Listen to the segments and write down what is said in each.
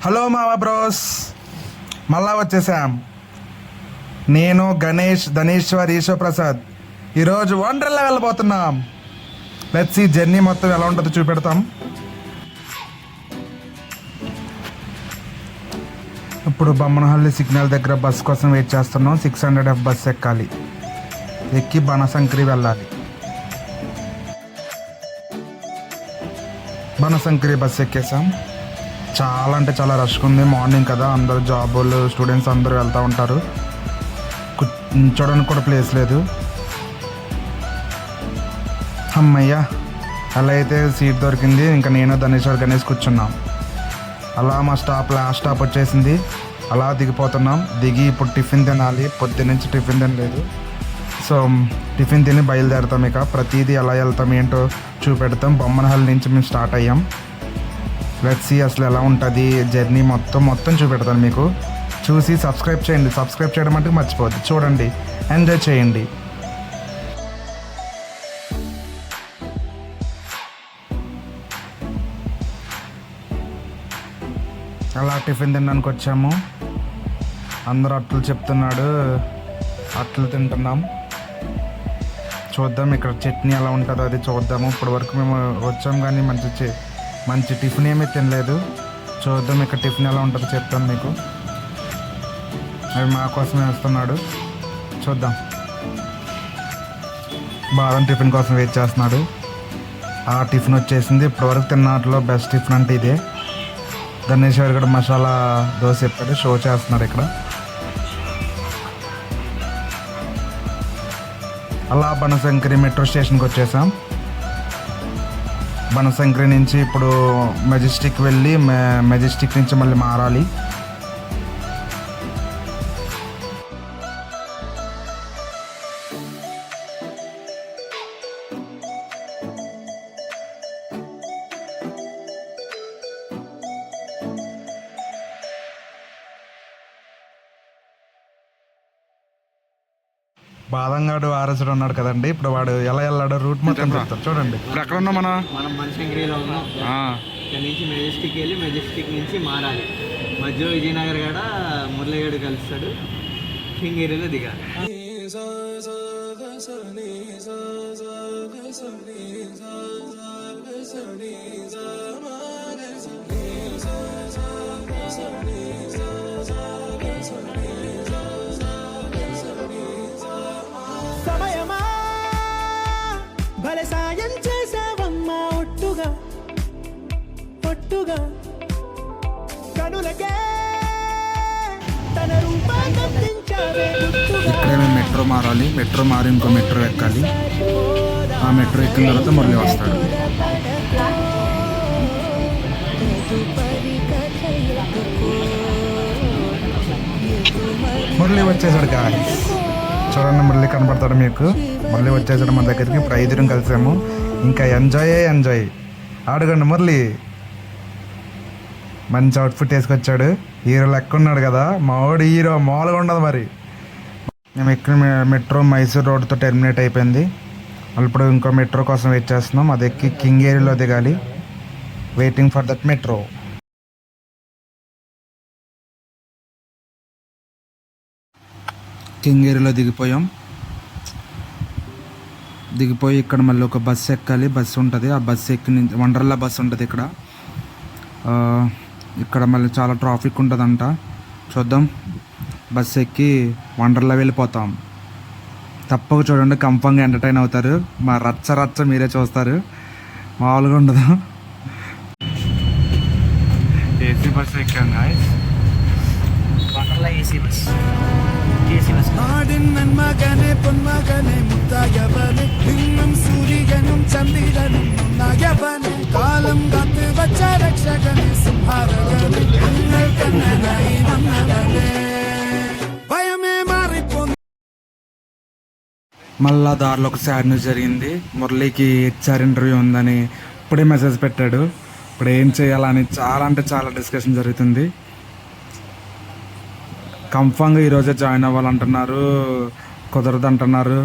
Hello మావా bros, మళ్ళా వచ్చేసాం. నేను గణేష్, ధనేశ్వర్, ఈశ్వప్రసాద్ ఈరోజు వండర్లా వెళ్ళబోతున్నాం. లెట్స్ ఈ జర్నీ మొత్తం ఎలా ఉంటుందో చూపెడతాం. ఇప్పుడు బొమ్మనహల్లి సిగ్నల్ దగ్గర బస్ కోసం వెయిట్ చేస్తున్నాం. 600F బస్ ఎక్కాలి. ఎక్కి బనశంకరి వెళ్ళాలి. బనశంకరి బస్ ఎక్కేసాం. చాలా అంటే చాలా రష్గా ఉంది. మార్నింగ్ కదా, అందరూ జాబులు స్టూడెంట్స్ అందరూ వెళ్తూ ఉంటారు. కూర్చోడానికి కూడా ప్లేస్ లేదు. అమ్మయ్య, అలా అయితే సీట్ దొరికింది. ఇంకా నేను ధనేశ్వర్ గణేష్ కూర్చున్నాం. అలా మా లాస్ట్ స్టాప్ వచ్చేసింది. అలా దిగిపోతున్నాం. దిగి ఇప్పుడు టిఫిన్ తినాలి. పొద్దున్నుంచి టిఫిన్ తినలేదు. సో టిఫిన్ తిని బయలుదేరుతాం. ఇక ప్రతిదీ ఎలా వెళ్తాం ఏంటో చూపెడతాం. బొమ్మనహల్లి నుంచి మేము స్టార్ట్ అయ్యాం. లెట్స్ సీ అసలు ఎలా ఉంటుంది జర్నీ మొత్తం చూపెడతాను మీకు. చూసి సబ్స్క్రైబ్ చేయండి. సబ్స్క్రైబ్ చేయడం అంటే మర్చిపోవద్దు. చూడండి, ఎంజాయ్ చేయండి. అలా టిఫిన్ తినడానికి వచ్చాము. అందరూ అట్లు చెప్తున్నాడు, అట్లు తింటున్నాం. చూద్దాం ఇక్కడ చట్నీ ఎలా ఉంటుందో అది చూద్దాము. ఇప్పటి వరకు మేము వచ్చాం కానీ మంచి టిఫిన్ ఏమీ తినలేదు. చూద్దాం ఇక్కడ టిఫిన్ ఎలా ఉంటుందో చెప్తాను మీకు. అవి మా కోసమే వస్తున్నాడు, చూద్దాం. బాదం టిఫిన్ కోసం వెయిట్ చేస్తున్నాడు. ఆ టిఫిన్ వచ్చేసింది. ఇప్పటివరకు తిన్నట్లో బెస్ట్ టిఫిన్ అంటే ఇదే. ధనేశ్వర్ ఇక్కడ మసాలా దోశ చెప్పాడు, షో చేస్తున్నాడు ఇక్కడ. అలా బనశంకరి మెట్రో స్టేషన్కి వచ్చేసాం. బనశంకరి నుంచి ఇప్పుడు మెజెస్టిక్ వెళ్ళి మెజెస్టిక్ నుంచి మళ్ళీ మారాలి. బాదంగాడు ఆర్ఎస్డ్ ఉన్నాడు కదండి. ఇప్పుడు వాడు ఎలా వెళ్ళాడో రూట్ మొత్తం చెప్తారు చూడండి. ఇప్పుడు ఎక్కడ ఉన్నాం మనం బనశంకరిలో ఉన్నాం. ఇక్కడ నుంచి మెజెస్టిక్ వెళ్ళి మెజెస్టిక్ నుంచి మారాలి. మధ్యలో విజయనగర్ కాడ మురళీగడు కలుస్తాడు. కింగ్ ఏరియాలో దిగాలి. సాయం చేసావమ్మా ఒట్టుగా కనులకే తన రూపాన్నించావే. ఇక్కడే మేము మెట్రో మారాలి. మెట్రో మారి ఇంకో మెట్రో ఎక్కాలి. ఆ మెట్రో ఎక్కిన తర్వాత మురళి వస్తాడు. మురళి వచ్చేసాడు గాయ్స్. చూడండి, మురళి కనపడతాడు మీకు. మురళి వచ్చేసాడు మన దగ్గరికి. ఇప్పుడు 5 కలిసాము. ఇంకా ఎంజాయ్. అడగండి మురళి. మంచి అవుట్ఫిట్ వేసుకొచ్చాడు. హీరో లెక్క ఉన్నాడు కదా. మావాడు హీరో మామూలుగా ఉండదు మరి. మేము ఎక్కిన మెట్రో మైసూర్ రోడ్తో టెర్మినేట్ అయిపోయింది. ఇప్పుడు ఇంకో మెట్రో కోసం వెయిట్ చేస్తున్నాం. అది ఎక్కి కింగ్ ఏరియాలో దిగాలి. Waiting for that metro. King ఏరియాలో దిగిపోయి ఇక్కడ మళ్ళీ ఒక బస్సు ఎక్కాలి. బస్సు ఉంటుంది. ఆ బస్సు ఎక్కి నుంచి వండర్లా బస్సు ఉంటుంది ఇక్కడ. ఇక్కడ మళ్ళీ చాలా ట్రాఫిక్ ఉంటుందంట. చూద్దాం. బస్సు ఎక్కి వండర్లా వెళ్ళిపోతాం. తప్పక చూడండి, కంఫర్ట్గా ఎంటర్టైన్ అవుతారు. మా రచ్చ మీరే చూస్తారు, మామూలుగా ఉండదు. ఏసీ బస్సు ఎక్కాం గాయ్స్. Wonderla AC bus. మగనే పొన్మగనే ముద్దాయవనే నిన్నం సూర్యగనం చంద్రగనం నాయవనే కాలం గత్ వచ్చ రక్షగనే సంహారగనే అన్నల్ కన్ననై నన్నవనే భయమే మారిపోయింది. మళ్ళా దారిలో ఒక సాడ్ న్యూస్ జరిగింది. మురళికి హెచ్ఆర్ ఇంటర్వ్యూ ఉందని ఇప్పుడే మెసేజ్ పెట్టాడు. ఇప్పుడు ఏం చేయాలని చాలా అంటే చాలా డిస్కషన్ జరుగుతుంది. కన్ఫామ్గా ఈరోజే జాయిన్ అవ్వాలంటున్నారు, కుదరదు అంటున్నారు.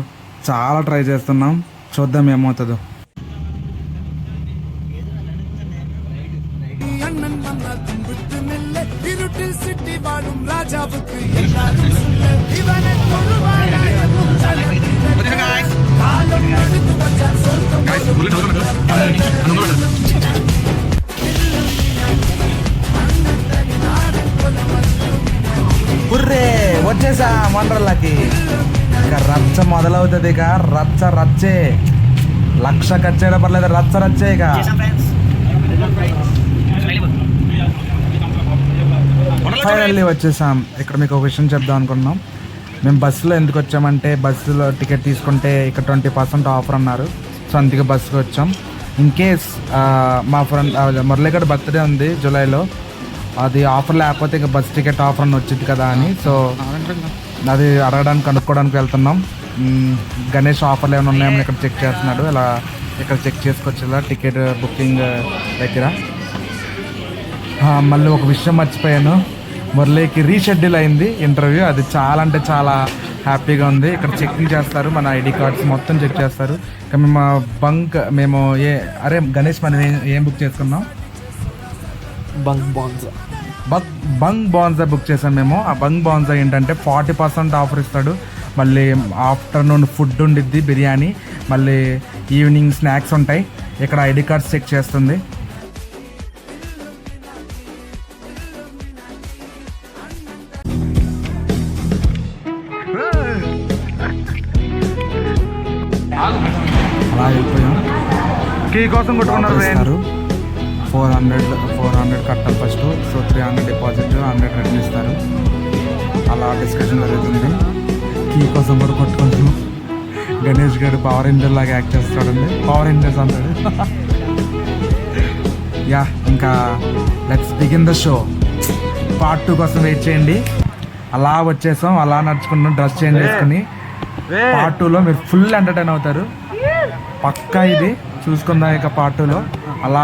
చాలా ట్రై చేస్తున్నాం, చూద్దాం ఏమవుతుందో. அண்ணன் வந்தால் தும்பிட்டு மெல்ல காட்டில் சிட்டி வாழும் ராஜாவுக்கு எல்லாரும் சொல்ல இவனை தொழுவானா என்னும் காலம் எடுத்து வச்சார் சொர்க்கம் కుర్రే వచ్చేసా మండలకి ఇక రచ్చ మొదలవుతుంది ఇక రచ్చ రచ్చే లక్ష ఖర్చు పర్లేదు రచ్చ రచ్చే ఇక ఫైనల్లీ వచ్చేసాం. ఇక్కడ మీకు ఒక విషయం చెప్దాం అనుకున్నాం. మేము బస్సులో ఎందుకు వచ్చామంటే బస్సులో టికెట్ తీసుకుంటే ఇక్కడ 20% ఆఫర్ అన్నారు. సో అందుకే బస్సుకి వచ్చాం. ఇన్ కేస్ మా ఫ్రెండ్ మురళీగడ్ బర్త్డే ఉంది జూలైలో, అది ఆఫర్ లేకపోతే ఇక బస్ టికెట్ ఆఫర్ అని వచ్చింది కదా అని, సో అది అడగడానికి కనుక్కోవడానికి వెళ్తున్నాం. గణేష్ ఆఫర్లు ఏమైనా ఉన్నాయని ఇక్కడ చెక్ చేస్తున్నాడు. ఇలా ఇక్కడ చెక్ చేసుకొచ్చేలా టికెట్ బుకింగ్ దగ్గర. మళ్ళీ ఒక విషయం మర్చిపోయాను, మురళీకి రీషెడ్యూల్ అయింది ఇంటర్వ్యూ. అది చాలా అంటే చాలా హ్యాపీగా ఉంది. ఇక్కడ చెకింగ్ చేస్తారు, మన ఐడి కార్డ్స్ మొత్తం చెక్ చేస్తారు. ఇక మేము గణేష్ మనం ఏం బుక్ చేసుకున్నాం? బంగ్ బాన్జా బుక్ చేసాం మేము. ఆ బంగ్ బాన్జా ఏంటంటే 40% ఆఫర్ ఇస్తాడు. మళ్ళీ ఆఫ్టర్నూన్ ఫుడ్ ఉండిద్ది, బిర్యానీ, మళ్ళీ ఈవినింగ్ స్నాక్స్ ఉంటాయి. ఇక్కడ ఐడి కార్డ్స్ చెక్ చేస్తుంది. అలా వెళ్ళిపోయాం. కీ కోసం కొట్టుకున్నారు. 400 కట్టాలి ఫస్ట్. సో 300 డిపాజిట్, 100 రిటర్న్ ఇస్తారు. అలా డిస్కషన్ జరుగుతుంది. కీ కోసం కూడా కొట్టుకుంటున్నాం. గణేష్ గారు పవర్ రేంజర్ లాగా యాక్ట్ చేస్తాడండి. పవర్ రేంజర్స్ అంటాడు. యా, ఇంకా let's begin the show. Part 2 కోసం వెయిట్ చేయండి. అలా వచ్చేసాం, అలా నడుచుకుంటున్నాం డ్రెస్ చేంజ్ చేసుకుని. పార్ట్ 2లో మీరు ఫుల్ ఎంటర్టైన్ అవుతారు పక్కా. ఇది చూసుకుందాం ఇక పార్ట్ 2లో. అలా